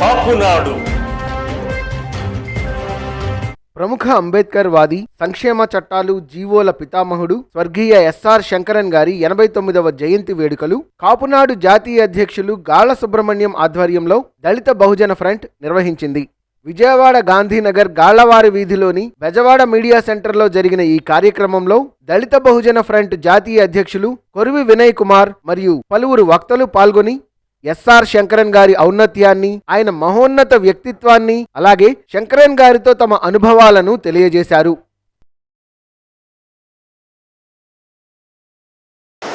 కాపునాడు. ప్రముఖ అంబేద్కర్ వాది, సంక్షేమ చట్టాలు, జీవోల పితామహుడు స్వర్గీయ ఎస్ఆర్ శంకరన్ గారి 89వ జయంతి వేడుకలు కాపునాడు జాతీయ అధ్యక్షులు గాళ్ల సుబ్రహ్మణ్యం ఆధ్వర్యంలో దళిత బహుజన ఫ్రంట్ నిర్వహించింది. విజయవాడ గాంధీనగర్ గాళ్లవారి వీధిలోని బెజవాడ మీడియా సెంటర్లో జరిగిన ఈ కార్యక్రమంలో దళిత బహుజన ఫ్రంట్ జాతీయ అధ్యక్షులు కొరివి వినయ్ కుమార్ మరియు పలువురు వక్తలు పాల్గొని ఎస్ఆర్ శంకరన్ గారి ఔన్నత్యాన్ని, ఆయన మహోన్నత వ్యక్తిత్వాన్ని, అలాగే శంకరన్ గారితో తమ అనుభవాలను తెలియజేశారు.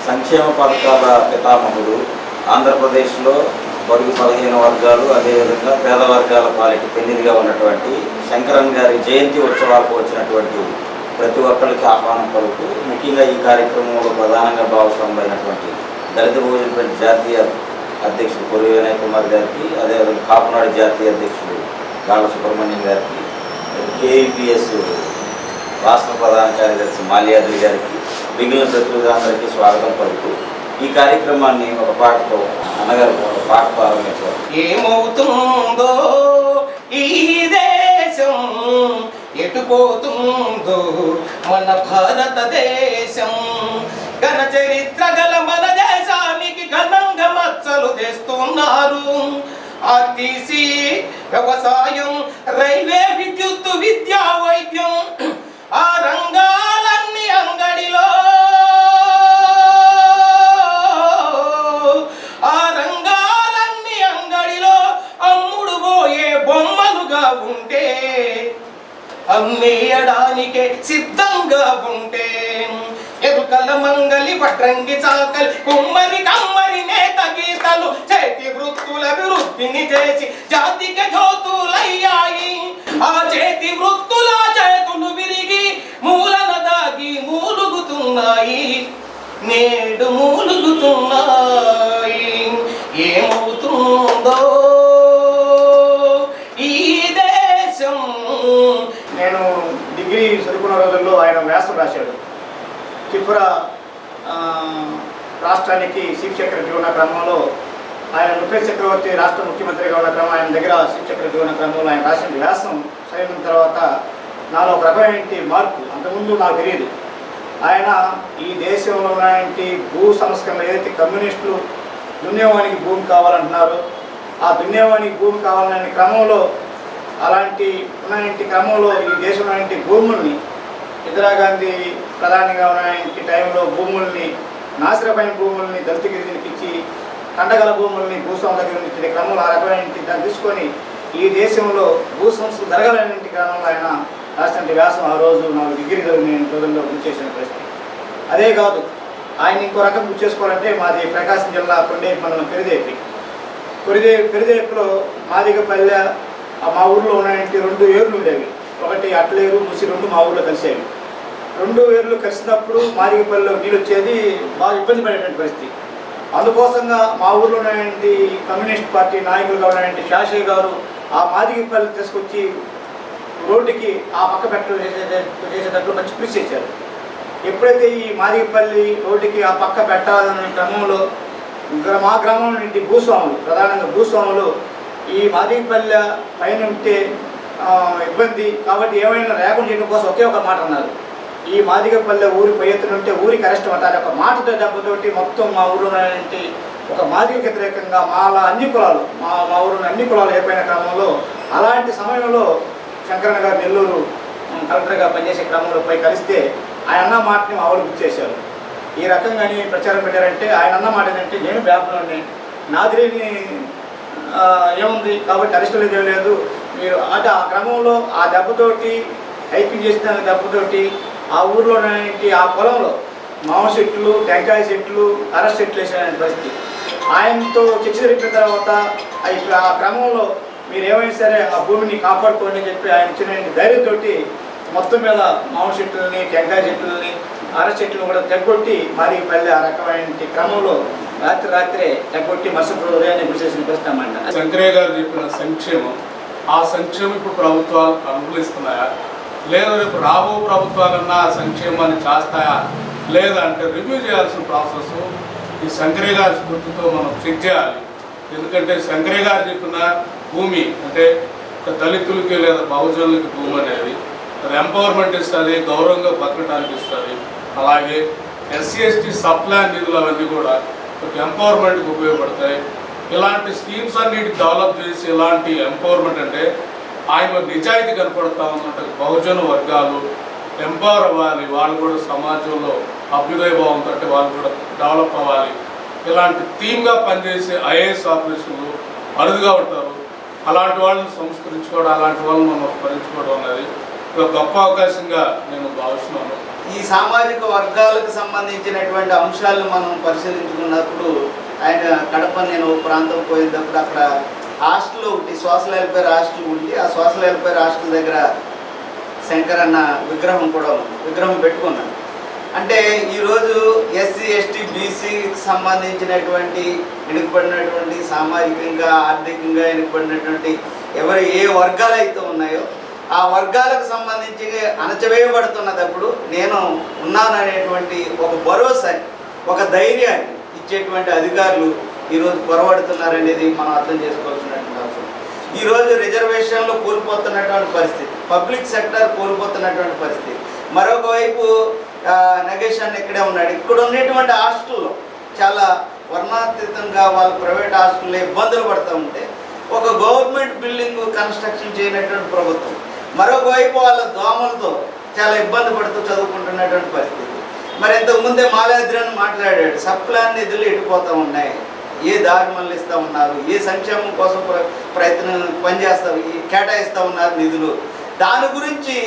సంక్షేమ పథకాల పితామహుడు, ఆంధ్రప్రదేశ్లో బడుగు బలహీన వర్గాలు, అదేవిధంగా పేద వర్గాల పాలిటి పెన్నిదిగా ఉన్నటువంటి శంకరన్ గారి జయంతి ఉత్సవాలకు వచ్చినటువంటి ప్రతి ఒక్కరికి ఆహ్వానం పలుకుతూ, ముఖ్యంగా ఈ కార్యక్రమంలో ప్రధానంగా భాగస్వామైనటువంటి దళిత బహుజన ఫ్రంట్ జాతీయ అధ్యక్షుడు కొరివి వినయ్ కుమార్ గారికి, అదేవిధంగా కాపునాడు జాతీయ అధ్యక్షుడు గాళ్ల సుబ్రహ్మణ్యం గారికి, కేఈపీఎస్ రాష్ట్ర ప్రధాన కార్యదర్శి మాల్యాద్రి గారికి, మిగిలిన ప్రతినిధులందరికీ స్వాగతం పలుకుతూ ఈ కార్యక్రమాన్ని ఒక పాటతో అన్నగారు ఒక పాట ప్రారంభించారు. ఏమవుతుందో ఈ దేశం, ఎటుపోతుందో మన భారతదేశం, ఘన చరిత్ర గల మన దేశానికి ఘనంగా మచ్చలు తెస్తున్నారు. ఆర్టీసీ, వ్యవసాయం, రైల్వే, విద్యుత్, విద్యా, వైద్యం, ఆ రంగాలన్నీ అంగడిలో, ఆ రంగాలన్నీ అంగడిలో అమ్ముడు పోయే బొమ్మలుగా ఉంటే, అమ్మేయడానికే సిద్ధంగా ఉంటే, ఎరుకల మంగలి, వడ్రంగి చాకలి, కుమ్మరి కమ్మరి నేత గీతలు, చేతి వృత్తుల అభివృద్ధిని చేసి జాతికి జ్యోతులయ్యాయి. ఆ చేతి వృత్తుల చేతులు విరిగి మూలన దాగి మూలుగుతున్నాయి, నేడు మూలుగుతున్నాయి. ఏమవుతుందో ఈ దేశం. నేను డిగ్రీ చదువుకున్న రోజుల్లో ఆయన వ్యాసం రాశాడు. త్రిపుర రాష్ట్రానికి చీఫ్ సెక్రటరీ ఉన్న క్రమంలో, ఆయన నృపేష్ చక్రవర్తి రాష్ట్ర ముఖ్యమంత్రిగా ఉన్న క్రమం, ఆయన దగ్గర చీఫ్ సెక్రటరీ ఉన్న క్రమంలో ఆయన రాసిన వ్యాసం చదివిన తర్వాత నాలో ఒక రకమైన మార్పు, అంతకుముందు నాకు తెలియదు. ఆయన ఈ దేశంలో ఉన్నటువంటి భూ సంస్కరణ, ఏదైతే కమ్యూనిస్టులు దున్నేవానికి భూమి కావాలంటున్నారో, ఆ దున్నేవానికి భూమి కావాలనే క్రమంలో, అలాంటి ఉన్నటువంటి క్రమంలో ఈ దేశంలో భూముల్ని ఇందిరాగాంధీ ప్రధానిగా ఉన్న టైంలో భూముల్ని, నాశనమైన భూముల్ని దళిత గిరిజనులకు ఇచ్చి, కండగల భూముల్ని భూస్వాముల దగ్గర ఇచ్చే క్రమంలో ఆ రకమైన దాన్ని తీసుకొని ఈ దేశంలో భూ సంస్థలు జరగాలనే క్రమంలో ఆయన రాసిన వ్యాసం ఆ రోజు నాకు డిగ్రీ నేను రోజుల్లో గుర్తు చేసిన పరిస్థితి. అదే కాదు, ఆయన ఇంకో రకం గుర్తు చేసుకోవాలంటే మాది ప్రకాశం జిల్లా కొండేపి మండలం పెరిదేపులో మాదిగపల్లె, మా ఊర్లో ఉన్నటువంటి 2 ఏర్లు ఉండేవి. ఒకటి అట్లేరు, ముసి, 2 మా ఊర్లో కలిసేవి. 2 ఏర్లు కలిసినప్పుడు మాదిగపల్లిలో నీళ్ళు వచ్చేది, బాగా ఇబ్బంది పడేటువంటి పరిస్థితి. అందుకోసంగా మా ఊర్లో ఉన్నటువంటి కమ్యూనిస్ట్ పార్టీ నాయకులుగా ఉన్నటువంటి శాషయ్య గారు ఆ మాదిగపల్లి తీసుకొచ్చి రోడ్డుకి ఆ పక్క చేసేటట్లు మంచి కృషి చేశారు. ఎప్పుడైతే ఈ మాదిగపల్లి రోడ్డుకి ఆ పక్క పెట్టాలనే క్రమంలో మా గ్రామం నుండి భూస్వాములు, ప్రధానంగా భూస్వాములు, ఈ మాదిగపల్లె పైన ఉంటే ఇబ్బంది కాబట్టి ఏమైనా లేకుండా చేయడం కోసం ఒకే ఒక మాట అన్నారు. ఈ మాదిగపల్లె ఊరి పై ఎత్తున ఉంటే ఊరికి అరెస్ట్ అంటారు. ఒక మాటతో దెబ్బతోటి మొత్తం మా ఊళ్ళో ఒక మాదిగకు వ్యతిరేకంగా అన్ని కులాలు మా ఊరిలో అన్ని కులాలు ఏర్పడిన క్రమంలో, అలాంటి సమయంలో శంకరన్న గారు నెల్లూరు కలెక్టర్గా పనిచేసే క్రమంలో పోయి కలిస్తే ఆయన అన్న మాటని మా ఊరు గుర్తు చేశారు. ఈ రకంగానే ప్రచారం పెట్టారంటే ఆయన అన్న మాట ఏంటంటే, నేను బ్యాప్లోని నాదిరేని ఏముంది కాబట్టి అరెస్టులు లేదు మీరు అంటే ఆ క్రమంలో ఆ దెబ్బతోటి హైకింగ్ చేసిన దెబ్బతోటి ఆ ఊర్లో ఆ పొలంలో మామ చెట్లు, టెంకాయ చెట్లు, అరెస్ట్ చెట్లు వేసిన పరిస్థితి. ఆయనతో చర్చ జరిపిన తర్వాత ఆ క్రమంలో మీరు ఏమైనా సరే ఆ భూమిని కాపాడుకోండి అని చెప్పి ఆయన ఇచ్చిన ధైర్యంతో మొత్తం మీద మామ చెట్లని, టెంకాయ చెట్లని, అరెస్ట్ చెట్లను కూడా తెగొట్టి మాదిగపల్లి ఆ రకమైన క్రమంలో రాత్రే తెగొట్టి మరుసటి ఉదయాన్ని గురి చేసిన పరిస్థితి. శంకరయ్య గారు చెప్పిన సంక్షేమం, ఆ సంక్షేమం ఇప్పుడు ప్రభుత్వాలు అనుకూలిస్తున్నాయా, లేదా రేపు రాబో ప్రభుత్వాలన్నా ఆ సంక్షేమాన్ని చేస్తాయా లేదా అంటే రివ్యూ చేయాల్సిన ప్రాసెస్ ఈ శంకరయ్య గారి స్ఫూర్తితో మనం చెక్ చేయాలి. ఎందుకంటే శంకరయ్య గారు చెప్పిన భూమి అంటే దళితులకి లేదా బహుజనులకి భూమి అనేది అది ఎంపవర్మెంట్ ఇస్తుంది, గౌరవంగా బతకడానికి ఇస్తుంది. అలాగే ఎస్సీ ఎస్టీ సప్లాన్ నిధులు అవన్నీ కూడా ఒక ఎంపవర్మెంట్కి ఉపయోగపడతాయి. ఇలాంటి స్కీమ్స్ అన్నిటి డెవలప్ చేసి ఇలాంటి ఎంపవర్మెంట్ అంటే ఆయన నిజాయితీ కనపడతా ఉన్నట్టు బహుజన వర్గాలు ఎంపవర్ అవ్వాలి, వాళ్ళు కూడా సమాజంలో అభ్యుదయ భావంతో అంటే వాళ్ళు కూడా డెవలప్ అవ్వాలి. ఇలాంటి థీమ్గా పనిచేసే ఐఏఎస్ ఆఫీసర్లు అరుదుగా ఉంటారు. అలాంటి వాళ్ళని సంస్కరించుకోవడం, అలాంటి వాళ్ళని మనం స్మరించుకోవడం అనేది ఒక గొప్ప అవకాశంగా నేను భావిస్తున్నాను. ఈ సామాజిక వర్గాలకు సంబంధించినటువంటి అంశాలను మనం పరిశీలించుకున్నప్పుడు ఆయన కడప నేను ప్రాంతం పోయినప్పుడు అక్కడ హాస్టల్ ఒకటి సోషల్ వెల్ఫేర్ హాస్టల్ ఉంది. ఆ సోషల్ వెల్ఫేర్ హాస్టల్ దగ్గర శంకరన్న విగ్రహం పెట్టుకున్నాను. అంటే ఈరోజు ఎస్సీ ఎస్టీ బీసీకి సంబంధించినటువంటి వెనుకబడినటువంటి సామాజికంగా ఆర్థికంగా వెనుకబడినటువంటి ఏ వర్గాలు అయితే ఉన్నాయో ఆ వర్గాలకు సంబంధించి అణచివేయబడుతున్నప్పుడు నేను ఉన్నాననేటువంటి ఒక భరోసాని, ఒక ధైర్యాన్ని ఇచ్చేటువంటి అధికారులు ఈరోజు పొరబడుతున్నారనేది మనం అర్థం చేసుకోవాల్సినటువంటి అవసరం. ఈరోజు రిజర్వేషన్లో కోల్పోతున్నటువంటి పరిస్థితి, పబ్లిక్ సెక్టర్ కోల్పోతున్నటువంటి పరిస్థితి. మరొక వైపు నగేషన్ ఇక్కడే ఉన్నాడు. ఇక్కడ ఉన్నటువంటి హాస్టల్లో చాలా వర్ణాతీతంగా వాళ్ళు ప్రైవేట్ హాస్టల్లో ఇబ్బందులు పడుతూ ఉంటే ఒక గవర్నమెంట్ బిల్డింగ్ కన్స్ట్రక్షన్ చేయనటువంటి ప్రభుత్వం, మరొక వైపు వాళ్ళ దోమలతో చాలా ఇబ్బంది పడుతూ చదువుకుంటున్నటువంటి పరిస్థితి. మరి ఇంతకుముందే మాలాద్రి అని మాట్లాడాడు, సప్లాన్ నిధులు ఎటుపోతూ ఉన్నాయి, ఏ దారి మళ్ళిస్తూ ఉన్నారు, ఏ సంక్షేమం కోసం పనిచేస్తూ కేటాయిస్తూ ఉన్నారు నిధులు. దాని గురించి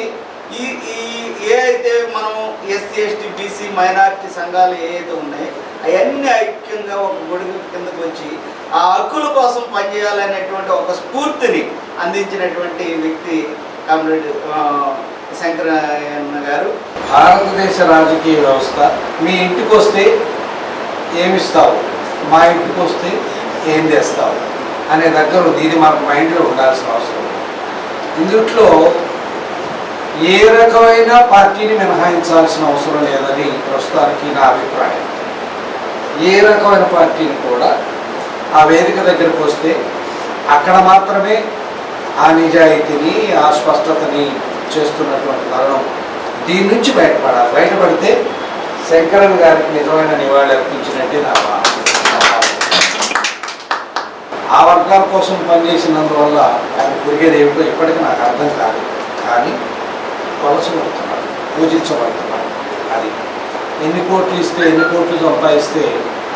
ఏ అయితే మనం ఎస్సీ ఎస్టీ బీసీ మైనారిటీ సంఘాలు ఏవైతే ఉన్నాయో అవన్నీ ఐక్యంగా ఒక గొడుగు కిందకు వచ్చి ఆ హక్కుల కోసం పనిచేయాలనేటువంటి ఒక స్ఫూర్తిని అందించినటువంటి వ్యక్తి కామ్రేడ్ శంకరయ్య గారు. భారతదేశ రాజకీయ వ్యవస్థ మీ ఇంటికి వస్తే ఏమిస్తావు, మా ఇంటికి వస్తే ఏం చేస్తావు అనే దగ్గర ఇది మనకు మైండ్లో ఉండాల్సిన అవసరం. ఇందుట్లో ఏ రకమైన పార్టీని మినహాయించాల్సిన అవసరం లేదని ప్రస్తుతానికి నా అభిప్రాయం. ఏ రకమైన పార్టీని కూడా ఆ వేదిక దగ్గరకు వస్తే అక్కడ మాత్రమే ఆ నిజాయితీని, ఆ స్పష్టతని చేస్తున్నటువంటి తరుణం. దీని నుంచి బయటపడాలి. బయటపడితే శంకరన్ గారికి నిజమైన నివాళి అర్పించినట్టే నా భావన. ఆ వర్గాల కోసం పనిచేసినందువల్ల ఆయన పెరిగేది ఏమిటో ఇప్పటికీ నాకు అర్థం కాదు. కానీ కొలసబడుతున్నాడు, పూజించబడుతున్నాడు. అది ఎన్ని కోట్లు ఇస్తే, ఎన్ని కోట్లు సంపాదిస్తే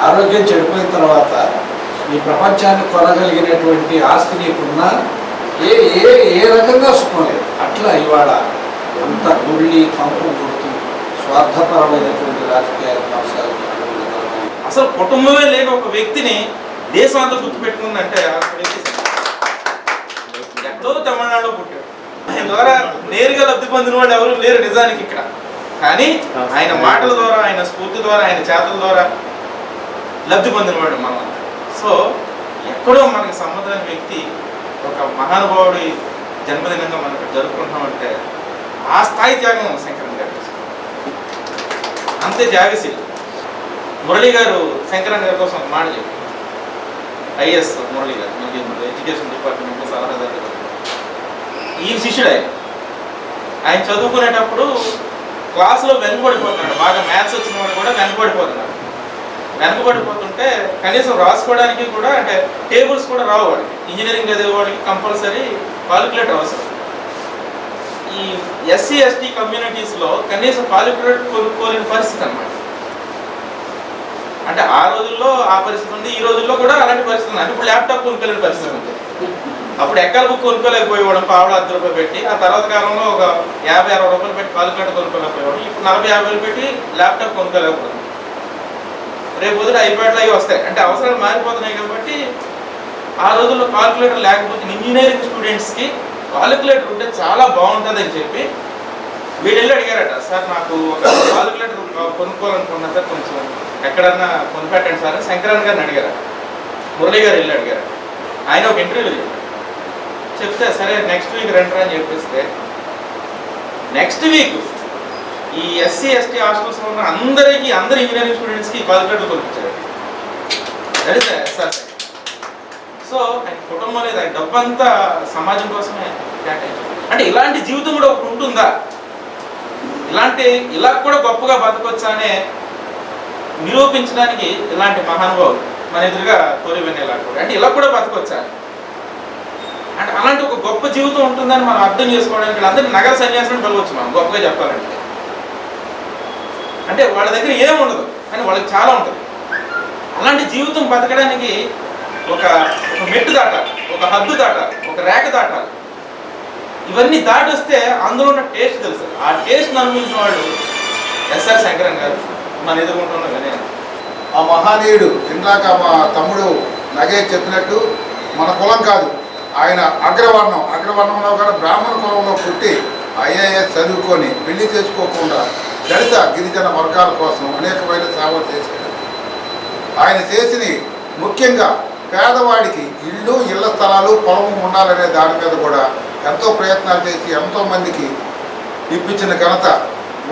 ఆరోగ్యం చెడిపోయిన తర్వాత ఈ ప్రపంచాన్ని కొనగలిగినటువంటి ఆస్తి నీకున్నా ఏ రకంగా సుఖం లేదు. అట్లా ఇవాళ అంత గుళ్ళి కంపం కొడుతూ స్వార్థపరమైనటువంటి రాజకీయాలు కొనసాగుతున్నటువంటి అసలు కుటుంబమే లేని ఒక వ్యక్తిని దేశం అంతా గుర్తుపెట్టుకుందంటే ఎక్కడో తమిళనాడులో పుట్టాడు. ఆయన ద్వారా నేరుగా లబ్ధి పొందిన వాళ్ళు ఎవరు లేరు నిజానికి ఇక్కడ. కానీ ఆయన మాటల ద్వారా, ఆయన స్ఫూర్తి ద్వారా, ఆయన చేతల ద్వారా లబ్ధి పొందినవాడు మనం. సో ఎక్కడో మనకి సంబంధమైన వ్యక్తి ఒక మహానుభావుడి జన్మదినంగా మనం జరుపుకుంటామంటే ఆ స్థాయి త్యాగం శంకరన్ గారు. అంతే త్యాగశీలి. మురళి గారు శంకరన్ గారి కోసం మాట చెప్పారు. ఐఎస్ మురళి గారు మనకి ఎడ్యుకేషన్ డిపార్ట్మెంట్లో సలహాదారు. ఈ శిష్యుడు ఆయన చదువుకునేటప్పుడు క్లాసులో వెనుకబడిపోతున్నాడు. బాగా మ్యాథ్స్ వచ్చిన వాడు కూడా వెనుకబడిపోతున్నాడు. వెనుకబడిపోతుంటే కనీసం రాసుకోవడానికి కూడా అంటే టేబుల్స్ కూడా రావు వాడికి. ఇంజనీరింగ్ చదివే వాడికి కంపల్సరీ కాలిక్యులేటర్ అవసరం. ఈ ఎస్సీ ఎస్టీ కమ్యూనిటీస్లో కనీసం కాలిక్యులేటర్ కొనుక్కోలేని పరిస్థితి అన్నమాట. అంటే ఆ రోజుల్లో ఆ పరిస్థితి ఉంది, ఈ రోజుల్లో కూడా అలాంటి పరిస్థితి ఉంది. అంటే ఇప్పుడు ల్యాప్టాప్ కొనుక్కోలేని పరిస్థితి ఉంది. అప్పుడు ఎక్కడ బుక్ కొనుక్కోలేకపోయేవాడు, పావులు 10 రూపాయలు పెట్టి. ఆ తర్వాత కాలంలో ఒక 50-60 రూపాయలు పెట్టి కాలిక్యులేటర్ కొనుక్కోలేకపోయేవాడు. ఇప్పుడు 40-50 పెట్టి ల్యాప్టాప్ కొనుక్కోలేకపోతుంది. రేపు పొద్దున ఐప్యాడ్లు అవి వస్తాయి. అంటే అవసరాలు మారిపోతున్నాయి కాబట్టి ఆ రోజుల్లో కాలిక్యులేటర్ లేకపోతే ఇంజనీరింగ్ స్టూడెంట్స్కి కాలిక్యులేటర్ ఉంటే చాలా బాగుంటుంది అని చెప్పి వీళ్ళు వెళ్ళి అడిగారట, సార్ నాకు ఒక కాలిక్యులేటర్ కొనుక్కోవాలనుకున్నా సార్, కొంచెం ఎక్కడన్నా కొనిపెట్టండి సార్ శంకరన్ గారిని అడిగారు. మురళి గారు వెళ్ళి అడిగారు. ఆయన ఒక ఇంటర్వ్యూ చెప్తే సరే నెక్స్ట్ వీక్ రండి అని చెప్పేస్తే నెక్స్ట్ వీక్ ఈ ఎస్సీ ఎస్టీ హాస్టల్స్లో ఉన్న అందరి ఇంజనీరింగ్ స్టూడెంట్స్కి కాలిక్యులేటర్ కొనిపించారు. That is sir. సో ఆయన కుటుంబం లేదు, ఆయన డబ్బంతా సమాజం కోసమే కేటాయించారు. అంటే ఇలాంటి జీవితం కూడా ఒకటి ఉంటుందా, ఇలా కూడా గొప్పగా బతకొచ్చా అనే నిరూపించడానికి ఇలాంటి మహానుభావులు మన ఎదురుగా తోలి వెన్నెలా కూడా, అంటే ఇలా కూడా బతకొచ్చా, అంటే అలాంటి ఒక గొప్ప జీవితం ఉంటుందని మనం అర్థం చేసుకోవడానికి వీళ్ళందరినీ నగర సన్యాసం పిలవచ్చు మనం గొప్పగా చెప్పాలంటే. అంటే వాళ్ళ దగ్గర ఏమి ఉండదు కానీ వాళ్ళకి చాలా ఉంటుంది. అలాంటి జీవితం బతకడానికి ఒక మెట్టు దాటాలి, ఒక హద్దు దాటాలి, ఒక రేఖ దాటాలి. ఇవన్నీ దాటొస్తే అందులో ఉన్న టేస్ట్ తెలుసు. ఆ టేస్ట్ని అనుభవించిన వాళ్ళు ఎస్ఆర్ శంకరన్ గారు మన ఎదుర్కొంటున్న వినయం. ఆ మహానీయుడు ఇందాక మా తమ్ముడు నగేష్ చెప్పినట్టు మన కులం కాదు, ఆయన అగ్రవర్ణంలో కూడా బ్రాహ్మణ కులంలో పుట్టి ఐఏఎస్ చదువుకొని పెళ్లి చేసుకోకుండా దళిత గిరిజన వర్గాల కోసం అనేకమైన సేవలు చేశాడు. ఆయన చేసిన ముఖ్యంగా పేదవాడికి ఇళ్ళ స్థలాలు పొలము ఉండాలనే దాని మీద కూడా ఎంతో ప్రయత్నాలు చేసి ఎంతోమందికి ఇప్పించిన ఘనత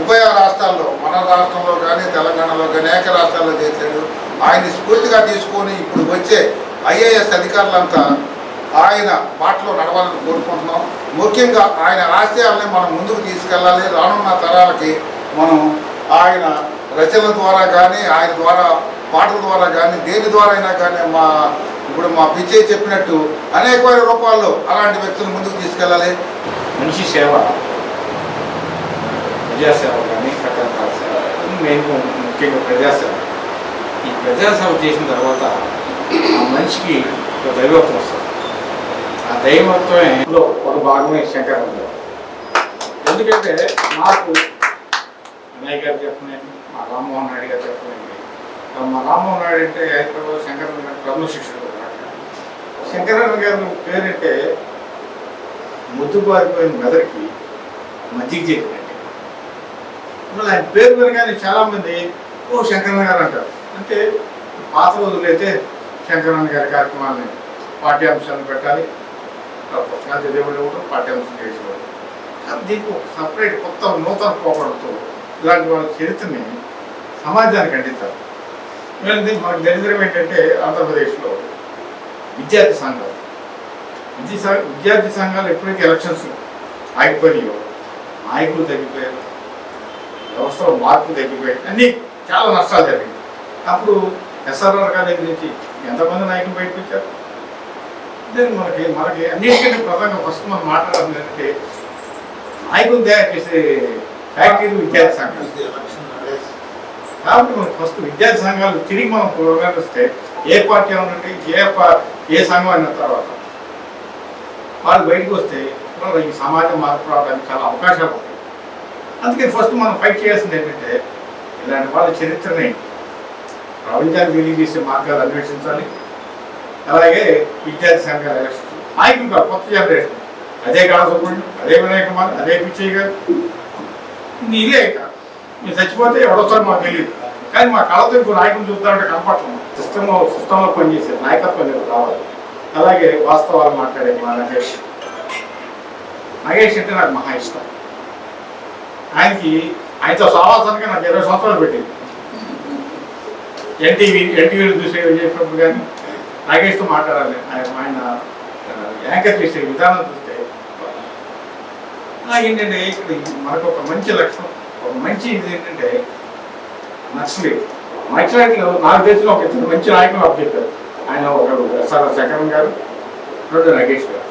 ఉభయ రాష్ట్రాల్లో, మన రాష్ట్రంలో కానీ తెలంగాణలో కానీ అనేక రాష్ట్రాల్లో చేశాడు. ఆయన స్ఫూర్తిగా తీసుకొని ఇప్పుడు వచ్చే ఐఏఎస్ అధికారులంతా ఆయన బాటలో నడవాలని కోరుకుంటున్నాం. ముఖ్యంగా ఆయన ఆశయాలని మనం ముందుకు తీసుకెళ్ళాలి. రానున్న తరాలకి మనం ఆయన రచనల ద్వారా కానీ, ఆయన ద్వారా పాటల ద్వారా కానీ, దేని ద్వారా అయినా కానీ ఇప్పుడు మా పిచ్చయ్య చెప్పినట్టు అనేకమైన రూపాల్లో అలాంటి వ్యక్తులు ముందుకు తీసుకెళ్ళాలి. మనిషి సేవ, ప్రజాసేవ కానీ రకరకాల సేవ, మేము ముఖ్యంగా ప్రజాసేవ. ఈ ప్రజాసేవ చేసిన తర్వాత ఆ మనిషికి ఒక దైవత్వం వస్తుంది. ఆ దైవత్వంలో ఒక భాగమే శంకరన్ గారు. ఎందుకంటే నాకు అన్నయ్య గారు చెప్పలేదు, మా రామ్మోహన్ నాయుడు గారు చెప్పలేదు. మా రామ్మోహన్ నాయుడు అంటే హైదరాబాద్ శంకరన్ గారు ప్రథమ శిష్యుడు. శంకరన్ గారు పేరంటే ముద్దుబారిపోయిన మెదడుకి మజ్జిగ చెప్పినట్టు. మళ్ళీ ఆయన పేరు వినగానే చాలామంది శంకరన్ గారు అంటారు. అంటే పాత రోజులైతే శంకరన్ గారి కార్యక్రమాన్ని పాఠ్యాంశాలను పెట్టాలి, పుస్తకాలు చదివేవాళ్ళు, పాఠ్యాంశం చేసేవాళ్ళు. కానీ దీనికి ఒక సపరేట్ కొత్త నూతన పోకడతో ఇలాంటి వాళ్ళ చరిత్రని సమాజానికి అందిస్తారు. మాకు దరిద్రం ఏంటంటే ఆంధ్రప్రదేశ్లో విద్యార్థి సంఘాలు ఎప్పుడైతే ఎలక్షన్స్ ఆగిపోయాయో నాయకులు తగ్గిపోయారు, వ్యవస్థలో మార్పు తగ్గిపోయాయి, అన్నీ చాలా నష్టాలు జరిగాయి. అప్పుడు ఎస్ఆర్ఆర్ గారి దగ్గర నుంచి ఎంతమంది నాయకులు బయటకు వచ్చారు. మనకి అన్నిటికంటే ప్రధానంగా ఫస్ట్ మనం మాట్లాడాలి అంటే నాయకులు తయారు చేసే ఫ్యాక్టరీలు విద్యార్థి సంఘాలు. కాబట్టి మనకు ఫస్ట్ విద్యార్థి సంఘాలు తిరిగి మనం పునరుద్ధరిస్తే ఏ పార్టీ ఉందంటే ఏ సంఘం అయిన తర్వాత వాళ్ళు బయటకు వస్తే ఈ సమాజం మార్పు రావడానికి చాలా అవకాశాలు ఉంటాయి. అందుకని ఫస్ట్ మనం ఫైట్ చేయాల్సింది ఏంటంటే ఇలాంటి వాళ్ళ చరిత్రని ప్రపంచానికి తెలియజేసే మార్గాలు అన్వేషించాలి. అలాగే విద్యార్థి సంఘాలు ఎలక్షన్ నాయకులు కాదు, కొత్త జనరేషన్, అదే కాళసుబ్రహ్మణ్యం, అదే వినాయక కుమార్, అదే పిచ్చయ్య గారు, ఇల్లే కాదు. మీరు చచ్చిపోతే ఎవడొస్తారో మాకు తెలియదు, కానీ మా కళతో ఇంకో నాయకులు చూస్తారంటే కనపడతాం. సిస్టంలో పనిచేసే నాయకత్వం రావాలి. అలాగే వాస్తవాలు మాట్లాడే మా నగేష్ అంటే నాకు మహా ఇష్టం. ఆయనతో సావాసానికి నాకు 20 సంవత్సరాలు పెట్టింది. ఎన్టీవీలు చూసే చేసినప్పుడు కానీ నాగేష్తో మాట్లాడాలి. ఆయన యాంకర్ చేసే విధానం చూస్తే ఏంటంటే ఇక్కడ మనకు ఒక మంచి లక్ష్యం, ఒక మంచి ఇది ఏంటంటే నక్సలైట్లు నాకు తెలిసిన ఒక ఇద్దరు మంచి నాయకులు అప్పు చెప్పారు. ఆయన ఒకరు ఎస్ఆర్ శంకరన్ గారు, రెండు నగేష్ గారు.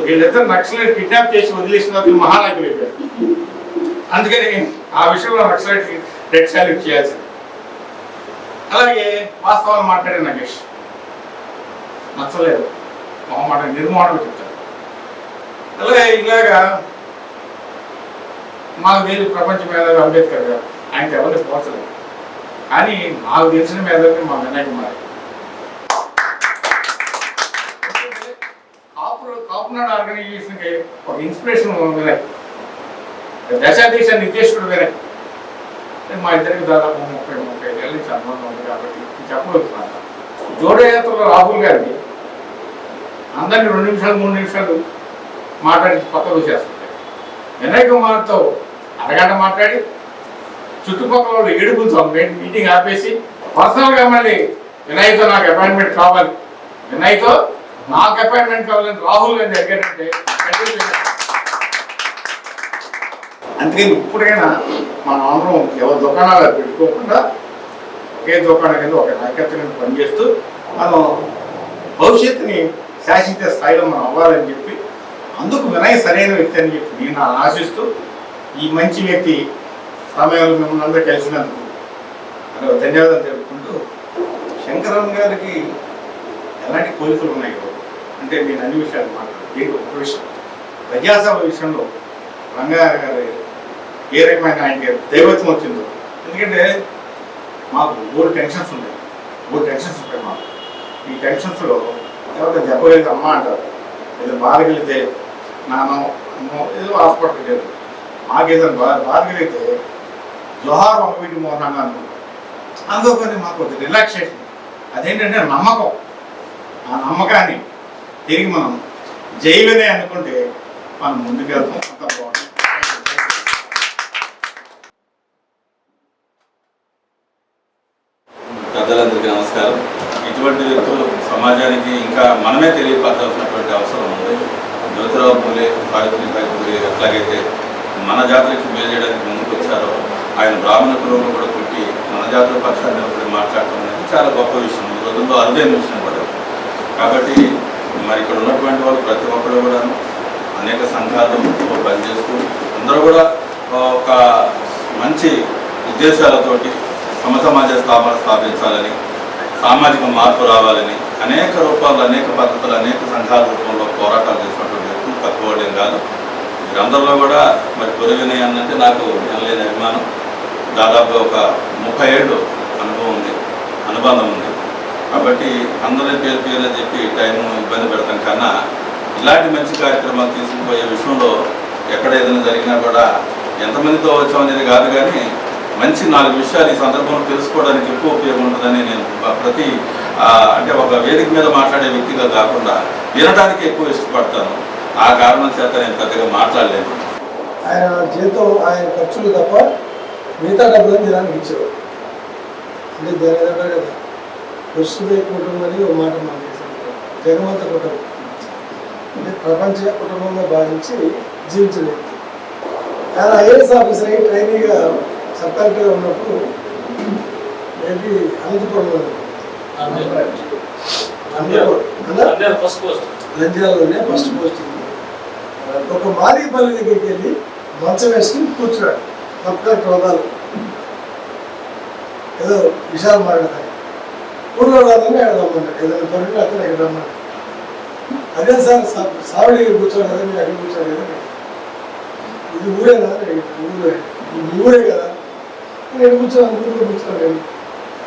వీళ్ళిద్దరు నక్సలైట్ కిడ్నాప్ చేసి వదిలేసిన మహానాయకులు అయిపోయారు. అందుకని ఆ విషయంలో నక్సలైట్ రెడ్ సాల్యూట్ చేయాల్సింది. అలాగే వాస్తవాలు మాట్లాడే నగేష్ నచ్చలేదు, మొహమాట నిర్మాణం చెప్తారు. అలాగే ఇలాగా మాకు తెలియదు ప్రపంచ మేధావి అంబేద్కర్ గారు, ఆయనకి ఎవరిని పోల్చలేదు. కానీ నాకు తెలిసిన మేధావి మా వినాయక కుమార్. కాపునాడు ఆర్గనైజేషన్కి ఒక ఇన్స్పిరేషన్ వినాయక్, దశాదేశ నిర్దేశకుడు వినాయక్. మా ఇద్దరికి దాదాపు 30-35 ఏళ్ళ నుంచి అనుభవం ఉంది కాబట్టి చెప్పగలుగుతున్నాను. జోడో యాత్రలో రాహుల్ గారిని అందరినీ 2 నిమిషాలు 3 నిమిషాలు మాట్లాడి పక్కకు చేస్తుంది. వినాయక కుమార్తో అరగంట మాట్లాడి చుట్టుపక్కల వాళ్ళు ఏడుపులతో మీటింగ్ ఆపేసి పర్సనల్గా మళ్ళీ వినాయకతో నాకు అపాయింట్మెంట్ కావాలి, వినయ్తో నాకు అపాయింట్మెంట్ కావాలని రాహుల్ గాంధీ అడిగారంటే అందుకని ఇప్పుడైనా మనం అందరం ఎవరి దుకాణాలు పెట్టుకోకుండా ఒకే దుకాణం కింద ఒక నాయకత్వం కింద పనిచేస్తూ మనం భవిష్యత్తుని శాశ్వత స్థాయిలో మనం అవ్వాలని చెప్పి అందుకు వినయ్ సరైన వ్యక్తి అని చెప్పి నేను ఆశిస్తూ ఈ మంచి వ్యక్తి సమయంలో మిమ్మల్ని అందరూ కలిసినందుకు ధన్యవాదాలు తెలుపుకుంటూ శంకరన్ గారికి ఎలాంటి కోరికలు ఉన్నాయో అంటే నేను అన్ని విషయాలు మాట్లాడు దీనికి ఒక విషయం ప్రజాసభ విషయంలో రంగా గారు ఏ రకమైన ఆయనకి దైవత్వం వచ్చిందో ఎందుకంటే మాకు 3 టెన్షన్స్ ఉన్నాయి 3 టెన్షన్స్ ఉంటాయి మాకు ఈ టెన్షన్స్లో ఎవరైతే చెప్పలేదు అమ్మ అంటారు ఏదో బాధగలిగితే నానో అమ్మో ఏదో హాస్పిటల్కి లేదు మాకేదైనా బాధగలిగితే జోహార్ వంగవీటి మోహన్ అనుకుంటాం అందుకని మాకు కొంచెం రిలాక్సేషన్ అదేంటంటే నమ్మకం ఆ నమ్మకాన్ని తిరిగి మనం జైలునే అనుకుంటే మనం ముందుకెళ్తాం అంత బాగుంటుంది. పెద్దలందరికీ నమస్కారం. ఇటువంటి వ్యక్తులు సమాజానికి ఇంకా మనమే తెలియపరచాల్సినటువంటి అవసరం ఉంది. జ్యోతిరావు పూలే, సావిత్రిబాయి పూలే ఎట్లాగైతే మన జాతులకి మేలు చేయడానికి ముందుకు వచ్చారో ఆయన బ్రాహ్మణ కులంలో కూడా పుట్టి మన జాతుల పక్షాన్ని నిలబడి మాట్లాడటం అనేది చాలా గొప్ప విషయం. ఈ రోజుల్లో అరుదైన విషయం కూడా. కాబట్టి మరి ఇక్కడ ఉన్నటువంటి వాళ్ళు ప్రతి ఒక్కరు కూడా అనేక సంఘాలు పనిచేస్తూ అందరూ కూడా ఒక మంచి ఉద్దేశాలతోటి సమసమాజ స్థాపించాలని, సామాజిక మార్పు రావాలని అనేక రూపాలు, అనేక పద్ధతులు, అనేక సంఘాల రూపంలో పోరాటాలు చేసినటువంటి వ్యక్తులు తక్కువ కాదు. వీరందరిలో కూడా మరి పొరుగునే అన్నంటే నాకు లేని అభిమానం. దాదాపు ఒక 30 ఏళ్ళు అనుబంధం ఉంది. కాబట్టి అందరి పేరు చెప్పి టైం ఇబ్బంది పెడతాం కన్నా ఇలాంటి మంచి కార్యక్రమాలు తీసుకుపోయే విషయంలో ఎక్కడ ఏదైనా జరిగినా కూడా ఎంతమందితో వచ్చామనేది కాదు, కానీ మంచి 4 విషయాలు ఈ సందర్భంలో తెలుసుకోవడానికి ఎక్కువ ఉపయోగం ఉంటుందని నేను ప్రతి అంటే ఒక వేదిక మీద మాట్లాడే వ్యక్తిగా కాకుండా వినడానికి ఎక్కువ ఇష్టపడతాను. ఆ కారణం చేత నేను పెద్దగా మాట్లాడలేను. ఆయన జీతం, ఆయన ఖర్చులు తప్ప మిగతా డబ్బులను జనానికి ఇచ్చేవారు. అంటే దాని కదా వస్తుంది కుటుంబం అని ఒక మాట మనం చేశారు. జగమంత కుటుంబం అంటే ప్రపంచ కుటుంబంగా భావించి జీవించిన వ్యక్తి. ఆయన ఐఏఎస్ ఆఫీసర్ అయ్యి ట్రైనీగా సబ్ కలెక్టర్గా ఉన్నప్పుడు మేబీ అనంతపురంలో నంద్యాలలోనే ఫస్ట్ పోస్టింగ్. ఒక మాదిగపల్లి దగ్గరికి వెళ్ళి మంచం వేసుకుని కూర్చున్నాడు. సబ్ కలెక్టర్ హోదాలు ఏదో విషయాలు మాట్లాడతాయి. ఊళ్ళో రాదని అక్కడ రమ్మన్నాడు. ఏదైనా పనులు అక్కడ ఇక్కడ రమ్మన్నాడు. అదే సార్ సావిడి దగ్గర కూర్చోడు కదా, మీరు అక్కడ కూర్చోడు కదా, ఇది ఊరేనా? ఊరే, ఇది ఊరే కదా, నేను కూర్చోను, ఊళ్ళో కూర్చోను.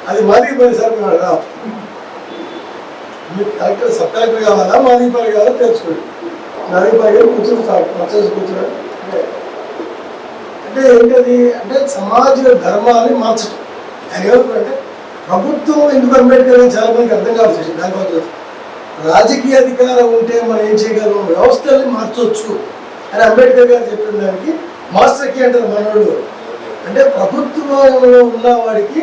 అది మాదిగపల్లి సార్ మేము రా, మీకు కలెక్టర్ సబ్ కలెక్టర్ కావాలా మాదిగపల్లి కావాలా తెలుసుకోండి. మాదిగపల్లి కూర్చొని వచ్చేసి కూర్చోడు. అంటే ఏంటది అంటే సమాజ ధర్మాన్ని మార్చడం. ఆయన ఏమంటారంటే ప్రభుత్వం ఎందుకు అంబేద్కర్ అని చాలా మందికి అర్థం కావాల్సి వచ్చింది. దానికోసం రాజకీయ అధికారం ఉంటే మనం ఏం చేయగలం, వ్యవస్థల్ని మార్చవచ్చు అని అంబేద్కర్ గారు చెప్పిన దానికి మాస్టర్ కీ అంటారు మనోడు. అంటే ప్రభుత్వంలో ఉన్న వాడికి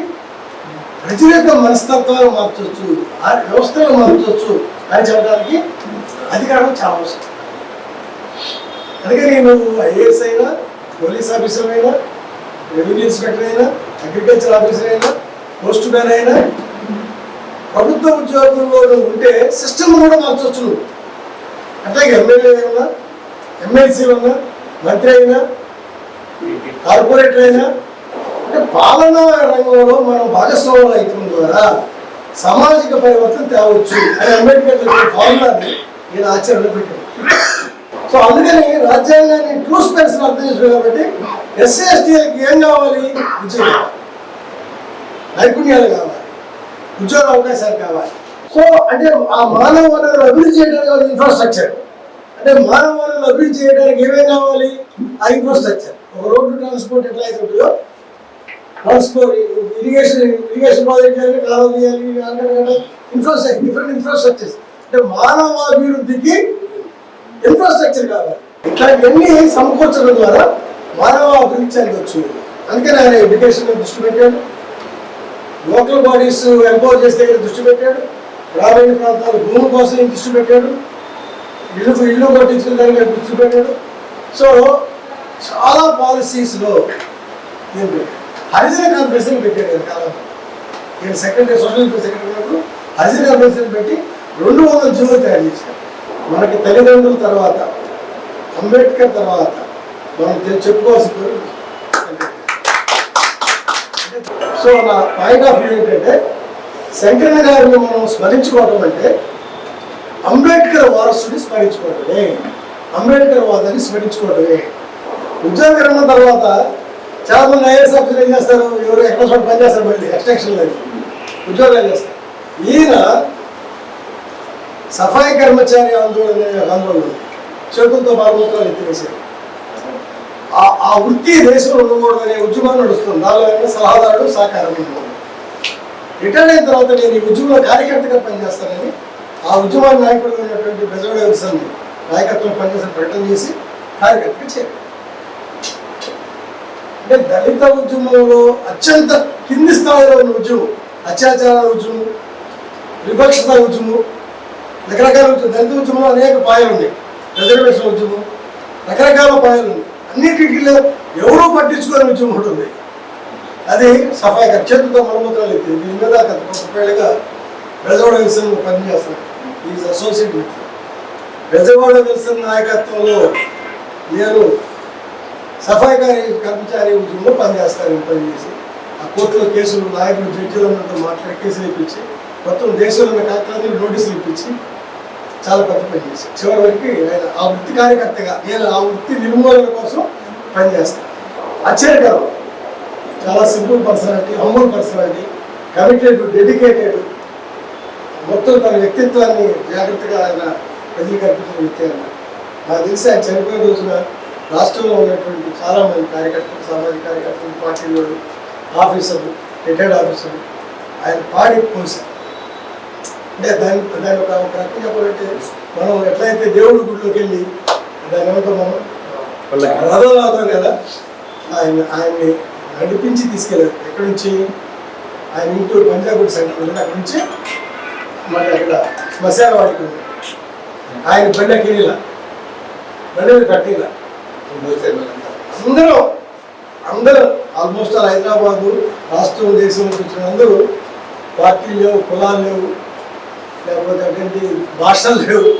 ప్రజల యొక్క మనస్తత్వాలు మార్చవచ్చు, ఆ వ్యవస్థలు మార్చవచ్చు అని చెప్పడానికి అధికారం చాలా అవసరం. అందుకని నువ్వు ఐఏఎస్ అయినా, పోలీస్ ఆఫీసర్ అయినా, రెవెన్యూ ఇన్స్పెక్టర్ అయినా, అగ్రికల్చర్ ఆఫీసర్ అయినా, పోస్ట్ మ్యాన్ అయినా, ప్రభుత్వ ఉద్యోగంలో ఉంటే సిస్టమ్ కూడా మార్చవచ్చు నువ్వు. అట్లాగే ఎమ్మెల్యే అయినా, ఎమ్మెల్సీలు ఉన్నా, మంత్రి అయినా, కార్పొరేటర్ అయినా, అంటే పాలనా రంగంలో మనం భాగస్వాములు అయితం ద్వారా సామాజిక పరివర్తన తేవచ్చు అని అంబేద్కర్ చెప్పిన ఫార్ములాని నేను ఆచరణలో పెట్టాను. సో అందుకని రాజ్యాంగాన్ని ట్రూ స్పెన్స్ అర్థం చేసుకోవాలి. కాబట్టి ఎస్సీ ఎస్టీలకి ఏం కావాలి? ఉద్యోగం, నైపుణ్యాలు కావాలి, ఉద్యోగ అవకాశాలు కావాలి. సో అంటే ఆ మానవ వనరులు అభివృద్ధి చేయడానికి ఇన్ఫ్రాస్ట్రక్చర్, అంటే మానవ వనరులు అభివృద్ధి చేయడానికి ఏమేం కావాలి? ఆ ఇన్ఫ్రాస్ట్రక్చర్. ఒక రోడ్డు ట్రాన్స్పోర్ట్ ఎట్లా అయితే ఉంటుందో, ట్రాన్స్పోర్ట్ ఇరిగేషన్ ప్రాజెక్ట్ చేయాలి, కాలువ తీయాలి, ఇన్ఫ్రాస్ట్రక్చర్, డిఫరెంట్ ఇన్ఫ్రాస్ట్రక్చర్స్. అంటే మానవ అభివృద్ధికి ఇన్ఫ్రాస్ట్రక్చర్ కావాలి. ఇట్లాంటివన్నీ సమకూర్చడం ద్వారా మానవ అభివృద్ధి చెందవచ్చు. అందుకని ఆయన ఎడ్యుకేషన్ మీద దృష్టి పెట్టాడు, లోకల్ బాడీస్ ఎంపవర్ చేసే దగ్గర దృష్టి పెట్టాడు, గ్రామీణ ప్రాంతాలు భూమి కోసం దృష్టి పెట్టాడు, ఇల్లు కట్టించిన దానికి దృష్టి పెట్టాడు. సో చాలా పాలసీస్లో ఏం పెట్టాడు, హరిజన కాన్ఫరెన్స్ని పెట్టాడు కదా కాలం. నేను సెక్రటరీ సోషల్ సెక్రటరీ ఉన్నప్పుడు హరిజన కాన్ఫరెన్స్ పెట్టి 200 జీవో తయారు చేశారు. మనకి తల్లిదండ్రుల తర్వాత అంబేద్కర్ తర్వాత మనం చెప్పుకోవాల్సిన. సో నా పాయింట్ ఆఫ్ వ్యూ ఏంటంటే శంకరన్న గారిని మనం స్మరించుకోవటం అంటే అంబేద్కర్ వారసుని స్మరించుకోవటమే, అంబేద్కర్ వాదాన్ని స్మరించుకోవటమే. ఉద్యోగకరణ తర్వాత చాలా మంది ఐఏఎస్ ఆఫీసర్ ఏం చేస్తారు, ఎవరు ఎక్కడ చోట పని చేస్తారు, మళ్ళీ ఎక్స్టెన్షన్ లేదు ఉద్యోగాలు చేస్తారు. ఈయన సఫాయి కర్మచారి ఆందోళన చేతులతో బాగుంటారు ఎత్తివేశారు. ఆ వృత్తి దేశంలో ఉండకూడదు అనే ఉద్యమం నడుస్తుంది. దానిలో సలహాదారుడు సహకారం. రిటైర్ అయిన తర్వాత నేను ఈ ఉద్యమంలో కార్యకర్తగా పనిచేస్తానని ఆ ఉద్యమాల నాయకుడిగా ఉన్నటువంటి బెజవాడ వ్యవసాయాన్ని నాయకత్వం పనిచేసిన ప్రకటన చేసి కార్యకర్తగా చేరారు. అంటే దళిత ఉద్యమంలో అత్యంత కింది స్థాయిలో ఉన్న ఉద్యమం, అత్యాచారాల ఉద్యమం, వివక్షత ఉద్యమం, రకరకాల దళిత ఉద్యమంలో అనేక పాయలు ఉన్నాయి. రిజర్వేషన్ ఉద్యమం, రకరకాల పాయలు ఉన్నాయి. అన్నింటిలో ఎవరూ పట్టించుకోని ఉద్యమం ఉంటుంది. అది సఫాయి చేతులతో మలమూత్రాలు ఎత్తి దీని మీద 30 ఏళ్ళుగా బెజవాడ విల్సన్ పనిచేస్తాను. Is associate with Bezawada Wilson నాయకత్వంలో నేను సఫాయి కర్మచారి ఉద్యమంలో పనిచేస్తాను. పనిచేసి ఆ కోర్టులో కేసులు నాయకులు జడ్జిలందరితో మాట్లాడి కేసులు ఇప్పించి మొత్తం దేశంలో ఉన్న కలెక్టర్లు నోటీసులు ఇప్పించి చాలా పెద్ద పని చేసి చివరి వరకు ఆయన ఆ వృత్తి కార్యకర్తగా నేను ఆ వృత్తి నిర్మూలన కోసం పనిచేస్తాను. ఆశ్చర్యకరం, చాలా simple personality, humble personality, committed, dedicated, మొత్తం తన వ్యక్తిత్వాన్ని జాగ్రత్తగా ఆయన ప్రజలకు అర్పించిన వ్యక్తి అన్న. నాకు తెలిసి ఆయన చనిపోయిన రోజున రాష్ట్రంలో ఉన్నటువంటి చాలామంది కార్యకర్తలు, సామాజిక కార్యకర్తలు, పార్టీలు, ఆఫీసర్లు, రిటైర్డ్ ఆఫీసర్లు ఆయన పాడి పోసారు. అంటే దాని ఒక రకంగా చెప్పాలంటే మనం ఎట్లయితే దేవుడి గుడిలోకి వెళ్ళి దాని ఏమంటాం మనం రథం అవుతాం కదా, ఆయన్ని నడిపించి తీసుకెళ్ళారు. ఎక్కడి నుంచి ఆయన ఇంటూ పంజాబ్ సెంటర్ ఉంది, అక్కడి నుంచి మళ్ళీ అక్కడ శ్మశాన వాటికి ఉంది. ఆయన బండి కిరీలా బండి కట్టిలా అందరూ ఆల్మోస్ట్ హైదరాబాదు రాష్ట్రం దేశం నుంచి వచ్చిన అందరూ పార్టీలు లేవు, కులాలు లేవు, లేకపోతే అటువంటి భాషలు లేవు,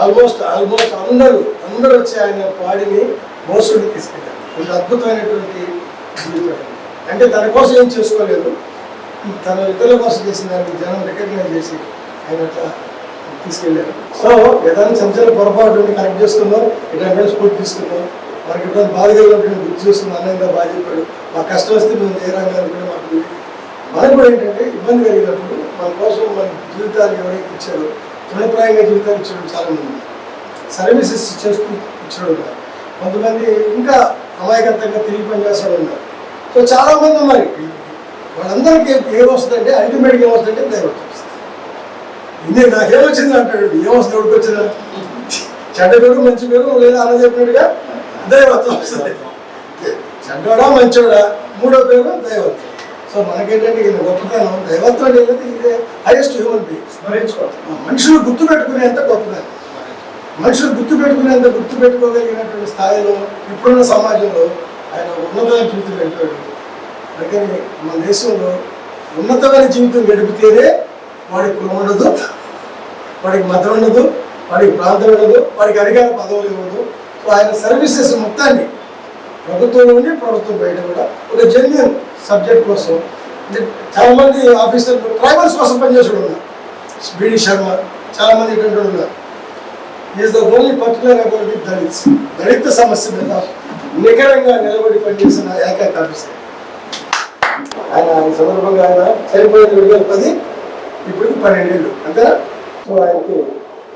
ఆల్మోస్ట్ అందరూ వచ్చి ఆయన పాడిని మోసుడికి తీసుకెళ్ళారు. ఇంత అద్భుతమైనటువంటి జీవితం. అంటే తన కోసం ఏం చేసుకోలేదు, తన ఇతరుల కోసం చేసిన దాన్ని జనం రికగ్నైజ్ చేసి ఆయన అట్లా తీసుకెళ్ళారు. సో ఏదైనా చిన్న చిన్న పొరపాటు కరెక్ట్ చేసుకుందాం, ఇట్లాంటి స్ఫూర్తి తీసుకుందాం, మనకి ఎప్పుడైనా బాధ కలిగినప్పుడు గుర్తు చేసుకుందాం. అన్నంగా బాధ చెప్పాడు, మాకు కష్టం వస్తే మేము ఏ రంగాలు కూడా మాకు మనకు కూడా ఏంటంటే ఇబ్బంది కలిగినప్పుడు మన కోసం మన జీవితాలు ఎవరైతే ఇచ్చారో తృణప్రాయంగా జీవితాలు ఇచ్చడం చాలా మంది సర్వీసెస్ చేస్తూ ఇచ్చడం ఉన్నారు. కొంతమంది ఇంకా అమాయకత్వంగా తిరిగి పనిచేస్తాడు ఉన్నారు. సో చాలామంది ఉన్నారు. వాళ్ళందరికీ ఏమొస్తుందంటే అల్టిమేట్గా ఏమొస్తుందంటే దైవత్వం వస్తుంది. ఇది నాకేమొచ్చింది అంటాడు, ఏమొస్తుంది ఎవరికి వచ్చిందా, చెడ్డ పేరు మంచి పేరు లేదా అన్న చెప్పినట్టుగా దైవత్వం వస్తుంది. చెడ్డోడా మంచోడా మూడో పేరు దైవత్వం. సో మనకేంటంటే ఇది గొప్పతనం, దైవత్వం అనేది ఇదే హైయెస్ట్ హ్యూమన్ బీయింగ్. స్మరించుకోవాలి, మనుషులు గుర్తుపెట్టుకునేంత గొప్పతనం, మనుషులు గుర్తుపెట్టుకోగలిగినటువంటి స్థాయిలో ఇప్పుడున్న సమాజంలో ఆయన ఉన్నతమైన జీవితం గడిపాడు. అందుకని మన దేశంలో ఉన్నతమైన జీవితం గడిపితేనే వాడికి కులం ఉండదు, వాడికి మతం ఉండదు, వాడికి ప్రాంతం ఉండదు, వాడికి అధికార పదవులు ఇవ్వదు. సో ఆయన సర్వీసెస్ మొత్తాన్ని ప్రభుత్వంలో ఉండి ప్రభుత్వం బయట కూడా ఒక జెన్యున్ సబ్జెక్ట్ కోసం, అంటే చాలామంది ఆఫీసర్లు ట్రైబల్స్ కోసం పనిచేసేవాడు ఉన్నారు. బిడి శర్మ చాలామంది ఇటువంటి ఉన్నారు. Is the only particular about the Dalits, దళిత సమస్య మీద నికరంగా నిలబడి పనిచేసిన ఏకైక ఆఫీసర్ ఆయన. ఈ సందర్భంగా ఆయన చనిపోయిన 2010, ఇప్పుడు 12 ఏళ్ళు అంతేనా. సో ఆయనకి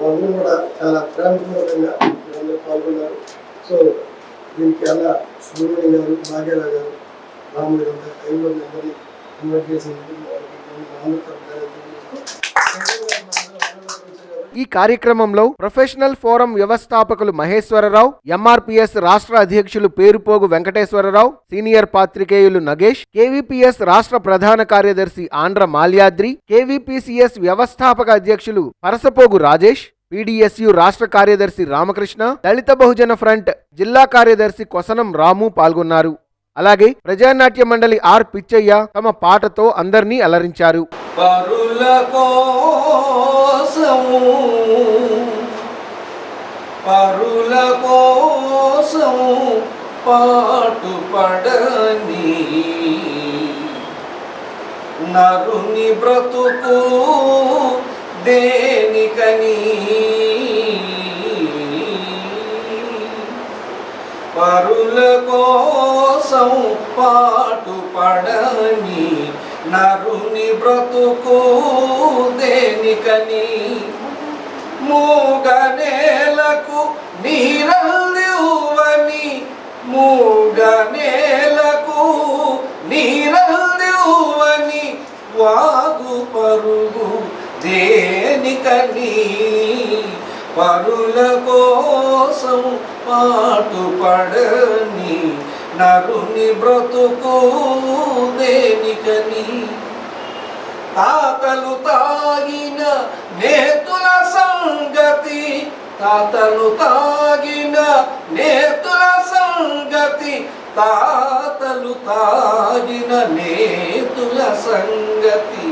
అందరూ కూడా చాలా ప్రేమపూర్వకంగా అందరూ పాల్గొన్నారు. సో దీనికి అలా సుబ్రహ్మణ్యం గారు, భాగ్యరావు గారు, రాముడు గారు, ఐదుగురిని అందరినీ ఇన్వైట్ చేసినందుకు ఈ కార్యక్రమంలో ప్రొఫెషనల్ ఫోరం వ్యవస్థాపకులు మహేశ్వరరావు, ఎంఆర్పిఎస్ రాష్ట్ర అధ్యక్షులు పేరుపోగు వెంకటేశ్వరరావు, సీనియర్ పాత్రికేయులు నగేష్, కేవీపీఎస్ రాష్ట్ర ప్రధాన కార్యదర్శి ఆంధ్ర మాల్యాద్రి, కేవీపీసీఎస్ వ్యవస్థాపక అధ్యక్షులు పరసపోగు రాజేష్, పీడీఎస్యు రాష్ట్ర కార్యదర్శి రామకృష్ణ, దళిత బహుజన ఫ్రంట్ జిల్లా కార్యదర్శి కొసనం రాము పాల్గొన్నారు. అలాగే ప్రజానాట్య మండలి ఆర్ పిచ్చయ్య తమ పాటతో అందరినీ అలరించారు. పరుల కోసము పాటుపడని నరుని బ్రతుకు దేనికని పరుల కోసం పాటుపడని నరుని బ్రతుకు దేనికని మూగనేలకు నీరల్లివ్వని మూగనేలకు నీరల్లివ్వని వాగు పరుగు దేనికని పరుల కోసం పాటుపడని నరుని బ్రతుకు దేనికని తాతలు తాగిన నేతుల సంగతి తాతలు తాగిన నేతుల సంగతి తాతలు తాగిన నేతుల సంగతి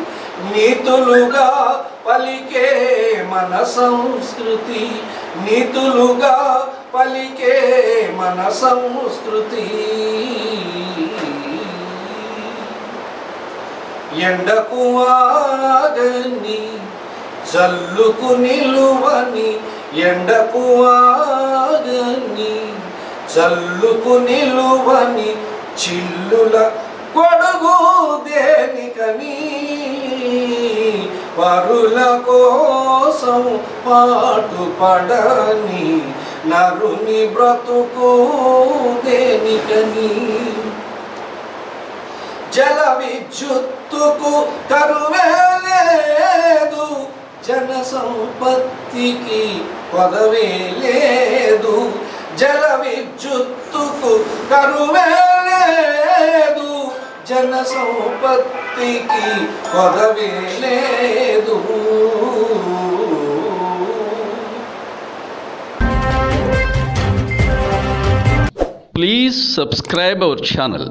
నీతులుగా పలికే మన సంస్కృతి నీతులుగా పలికే మన సంస్కృతి ఎండకు ఆగని జల్లుకు నిలువని ఎండకు ఆగని జల్లుకు నిలువని చిల్లుల కొడుగు దేనికని పరుల కోసం పాటుపడని నరుని బ్రతుకు దేనికని జల విద్యుత్తుకు కరువే లేదు జన సంపత్తికి కొదవే లేదు జల విద్యుత్తుకు కరువే లేదు జన సంపత్తికి కొదవే లేదు. Please subscribe our channel